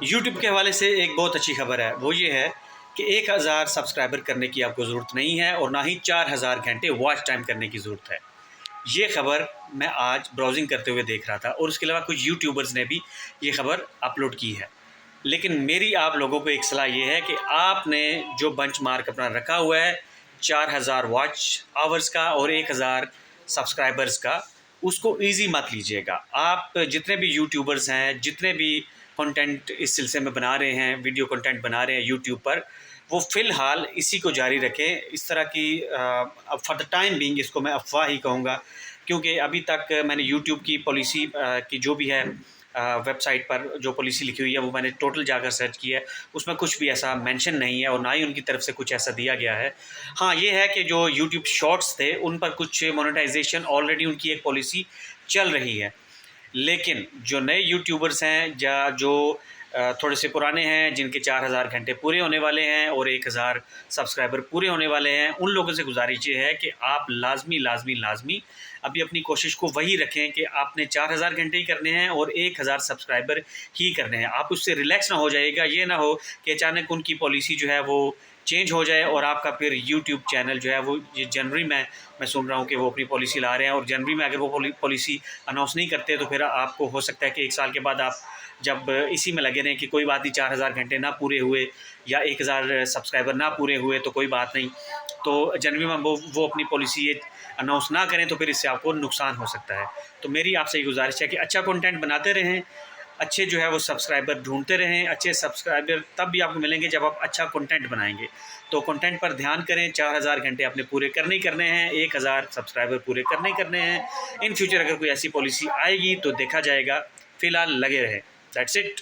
YouTube के हवाले से एक बहुत अच्छी खबर है, वो ये है कि 1000 सब्सक्राइबर करने की आपको ज़रूरत नहीं है और ना ही 4000 घंटे वॉच टाइम करने की ज़रूरत है। ये खबर मैं आज ब्राउज़िंग करते हुए देख रहा था और उसके अलावा कुछ यूट्यूबर्स ने भी ये खबर अपलोड की है। लेकिन मेरी आप लोगों को एक सलाह ये है कि आपने जो बेंचमार्क अपना रखा हुआ है 4000 वॉच आवर्स का और 1000 सब्सक्राइबर्स का, उसको ईज़ी मत लीजिएगा। आप जितने भी यूट्यूबर्स हैं, जितने भी कंटेंट इस सिलसिले में बना रहे हैं, वीडियो कंटेंट बना रहे हैं यूट्यूब पर, वो फ़िलहाल इसी को जारी रखें। इस तरह की फॉर द टाइम बीइंग इसको मैं अफ़वाह ही कहूँगा, क्योंकि अभी तक मैंने यूट्यूब की पॉलिसी की जो भी है वेबसाइट पर जो पॉलिसी लिखी हुई है वो मैंने टोटल जाकर सर्च किया है, उसमें कुछ भी ऐसा मेंशन नहीं है और ना ही उनकी तरफ से कुछ ऐसा दिया गया है। हाँ, ये है कि जो यूट्यूब शॉर्ट्स थे उन पर कुछ मोनेटाइजेशन ऑलरेडी उनकी एक पॉलिसी चल रही है। लेकिन जो नए यूट्यूबर्स हैं या जो थोड़े से पुराने हैं, जिनके 4000 घंटे पूरे होने वाले हैं और 1000 सब्सक्राइबर पूरे होने वाले हैं, उन लोगों से गुजारिश ये है कि आप लाज़मी अभी अपनी कोशिश को वही रखें कि आपने 4000 घंटे ही करने हैं और 1000 सब्सक्राइबर ही करने हैं। आप उससे रिलैक्स ना हो जाइएगा, ये ना हो कि अचानक उनकी पॉलिसी जो है वो चेंज हो जाए और आपका फिर यूट्यूब चैनल जो है वो ये जनवरी में मैं सुन रहा हूँ कि वो अपनी पॉलिसी ला रहे हैं और जनवरी में अगर वो पॉलिसी अनाउंस नहीं करते तो फिर आपको हो सकता है कि 1 साल के बाद आप जब इसी में लगे रहें कि कोई बात नहीं, 4000 घंटे ना पूरे हुए या 1000 सब्सक्राइबर ना पूरे हुए तो कोई बात नहीं, तो जनवरी में वो अपनी पॉलिसी ये अनाउंस ना करें तो फिर इससे आपको नुकसान हो सकता है। तो मेरी आपसे ये गुजारिश है कि अच्छा कंटेंट बनाते रहें, अच्छे जो है वो सब्सक्राइबर ढूंढते रहें। अच्छे सब्सक्राइबर तब भी आपको मिलेंगे जब आप अच्छा कंटेंट बनाएंगे। तो कंटेंट पर ध्यान करें, 4000 घंटे आपने पूरे करने ही करने हैं, 1000 सब्सक्राइबर पूरे करने ही करने हैं। इन फ्यूचर अगर कोई ऐसी पॉलिसी आएगी तो देखा जाएगा, फ़िलहाल लगे रहें। That's it.